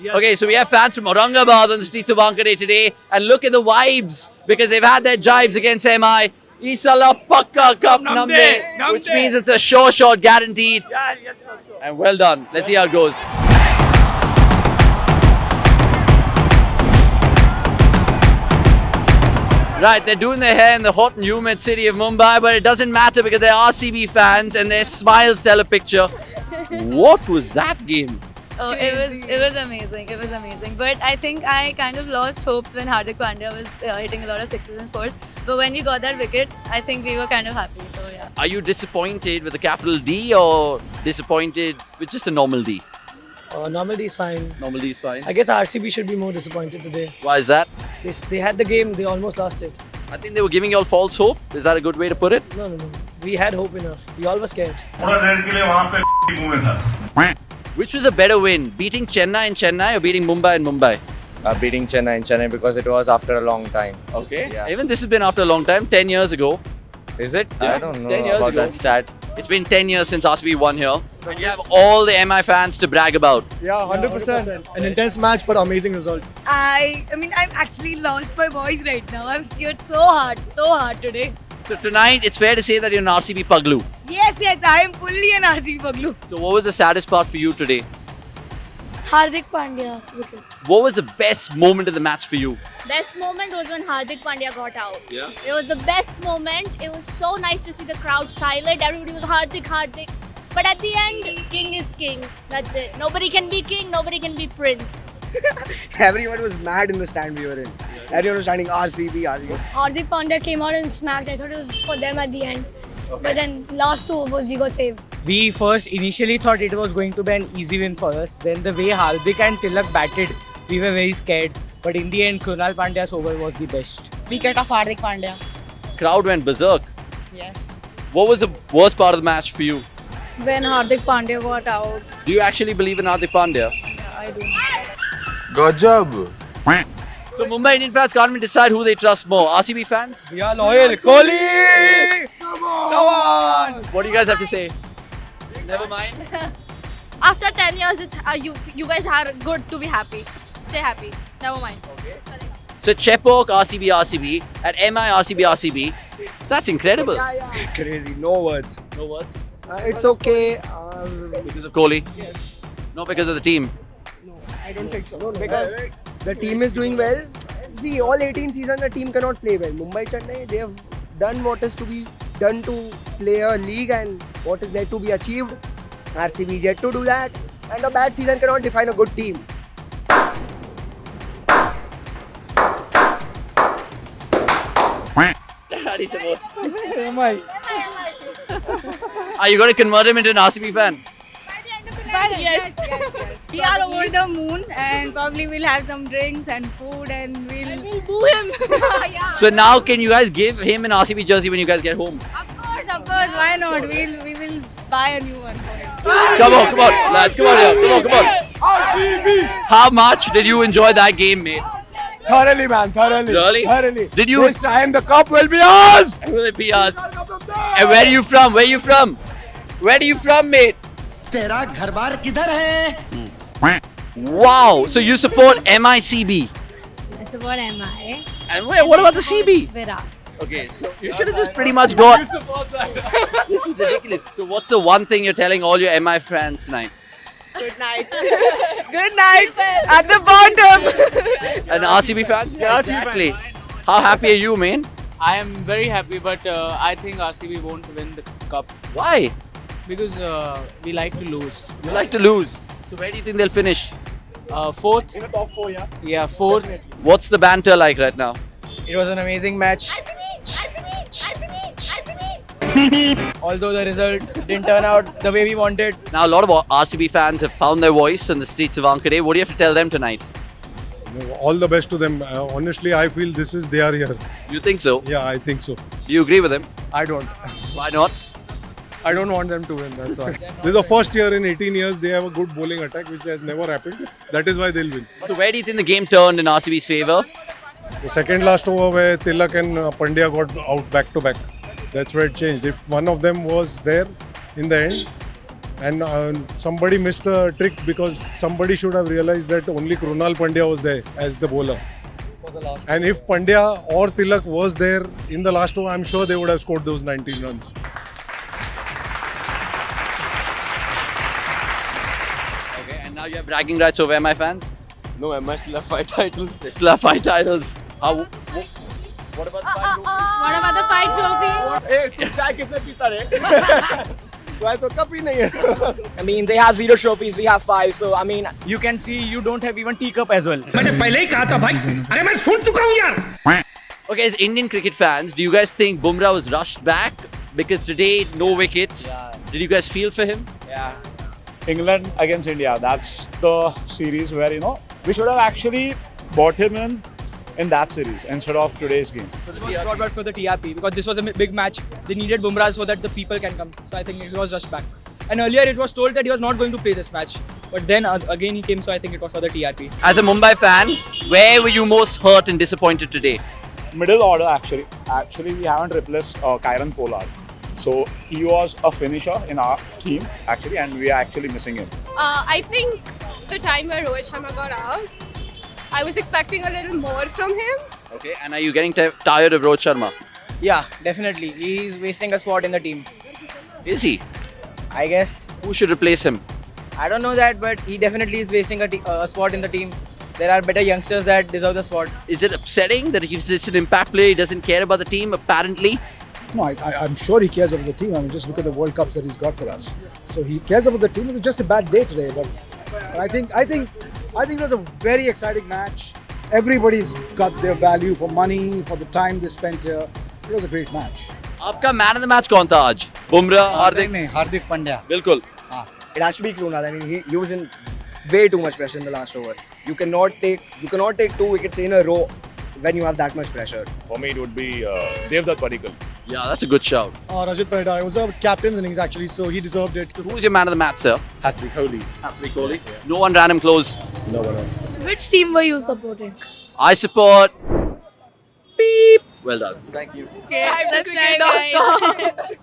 Okay, so we have fans from Aurangabad on the streets of Wankhede today, and look at the vibes because they've had their jibes against MI. Isala Pakka Cup Namde, which means it's a sure shot guaranteed. And well done. Let's see how it goes. Right, they're doing their hair in the hot and humid city of Mumbai, but it doesn't matter because they're RCB fans and their smiles tell a picture. What was that game? Oh, it was amazing. It was amazing. But I think I kind of lost hopes when Hardik Pandya was hitting a lot of sixes and fours. But when we got that wicket, I think we were kind of happy. So yeah. Are you disappointed with a capital D or disappointed with just a normal D? Normal D is fine. Normal D is fine. I guess RCB should be more disappointed today. Why is that? They had the game, they almost lost it. I think they were giving you all false hope. Is that a good way to put it? No. We had hope enough. We all were scared. थोड़ा देर के लिए वहाँ पे मुंह में था. Which was a better win, beating Chennai in Chennai or beating Mumbai in Mumbai? Beating Chennai in Chennai because it was after a long time. Okay. Yeah. Even this has been after a long time, 10 years ago. Is it? Yeah. I don't know 10 years about ago. that stat. It's been 10 years since RCB won here. And you have all the MI fans to brag about. Yeah, 100%. An intense match, but amazing result. I mean, I'm actually lost my voice right now. I'm scared so hard today. So tonight, it's fair to say that you're an RCB Paglu. Yes, I am fully an RCB Paglu. So what was the saddest part for you today? Hardik Pandya's wicket. What was the best moment of the match for you? Best moment was when Hardik Pandya got out. Yeah. It was the best moment. It was so nice to see the crowd silent. Everybody was Hardik. But at the end, king is king. That's it. Nobody can be king. Nobody can be prince. Everyone was mad in the stand we were in. Everyone was standing RCB. Hardik Pandya came out and smacked. I thought it was for them at the end. But then last 2 overs we got saved. We first initially thought it was going to be an easy win for us. Then the way Hardik and Tilak batted, we were very scared. But in the end, Krunal Pandya's over was the best. Wicket of Hardik Pandya. Crowd went berserk. Yes. What was the worst part of the match for you? When Hardik Pandya got out, Do you actually believe in Hardik Pandya? I do. Good job. So Mumbai Indian fans can't even decide who they trust more. RCB fans? We are loyal. Kohli! Come on! What do you guys have to say? Never mind. After 10 years, it's, you guys are good to be happy. Stay happy. Never mind. So Chepauk, RCB, at MI, RCB. That's incredible. Crazy. No words. No words. It's okay. Because of Kohli? Yes. Not because of the team. I don't think so. No, because the team is doing well. See, all 18 seasons the team cannot play well. Mumbai, Chennai, they have done what is to be done to play a league and what is there to be achieved. RCB is yet to do that. And a bad season cannot define a good team. Are you going to convert him into an RCB fan? Yes. We are over the moon and probably we'll have some drinks and food and we'll boo him. So now can you guys give him an RCB jersey when you guys get home? Of course, why not? We will buy a new one for him. Come on, lads, come on here. Come on. RCB! How much did you enjoy that game, mate? Thoroughly, man. Thoroughly. Really? Thoroughly. Did you? This time the cup will be ours! Will it be ours? And where are you from? Where are you from, mate? तेरा घर बार किधर है? Wow, so you support MICB. I support MI. And what about the CB? Virat. Okay, so you should have just pretty much got. This is ridiculous. So what's the one thing you're telling all your MI fans tonight? Good night. Good night. At the bottom. An RCB fan? Yeah, RCB fan. Exactly. How happy are you, man? I am very happy, but I think RCB won't win the cup Why? because we like to lose. You like to lose. So where do you think they'll finish? Fourth. In the top 4, yeah. Yeah, fourth. What's the banter like right now? It was an amazing match. Although the result didn't turn out the way we wanted. Now a lot of RCB fans have found their voice in the streets of Wankhede. What do you have to tell them tonight? All the best to them. Honestly, I feel this is their year. You think so? Yeah, I think so. Do you agree with him? I don't. Why not? I don't want them to win, that's all. This is the first year in 18 years they have a good bowling attack, which has never happened. That is why they'll win. So where do you think the game turned in RCB's favour? The second last over where Tilak and Pandya got out back to back. That's where it changed. If one of them was there in the end, And somebody missed a trick because somebody should have realized that only Krunal Pandya was there as the bowler. And if Pandya or Tilak was there in the last over, I'm sure they would have scored those 19 runs. Okay, and now you have bragging rights over MI fans? No, MI still have 5 titles. They still have 5 titles. What about the 5 What about the fight trophy? I mean, they have 0 trophies, we have 5. So, I mean, you can see you don't have even teacup as well. Okay, as Indian cricket fans, do you guys think Bumrah was rushed back? Because today, no wickets. Did you guys feel for him? Yeah. England against India. That's the series where, we should have actually bought him in that series instead of today's game. It was brought back for the TRP because this was a big match. They needed Bumrah so that the people can come. So I think he was rushed back. And earlier it was told that he was not going to play this match. But then again he came, so I think it was for the TRP. As a Mumbai fan, where were you most hurt and disappointed today? Middle order actually. Actually, we haven't replaced Kyron Pollard. So he was a finisher in our team actually, and we are actually missing him. I think the time where Rohit Sharma got out, I was expecting a little more from him. Okay, and are you getting tired of Rohit Sharma? Yeah, definitely. He's wasting a spot in the team. Is he? I guess. Who should replace him? I don't know that, but he definitely is wasting a spot in the team. There are better youngsters that deserve the spot. Is it upsetting that he's just an impact player, he doesn't care about the team apparently? No, I'm sure he cares about the team. I mean, just look at the World Cups that he's got for us. So he cares about the team. It was just a bad day today, but I think it was a very exciting match. Everybody's got their value for money, for the time they spent here. It was a great match. आपका man of the match कौन था आज? बुमराह, हार्दिक? नहीं, Hardik Pandya. बिल्कुल. It has to be Krunal. I mean, he was in way too much pressure in the last over. You cannot take 2 wickets in a row when you have that much pressure. For me, it would be Devdutt Padikkal. Yeah, that's a good shout. Rajat Parida, it was a captain's innings actually, so he deserved it. Who's your man of the match, sir? Has to be Kohli. Has to be Kohli. No one ran him close. No one else. Which team were you supporting? I support. Beep. Well done. Thank you. Okay, subscribe guys.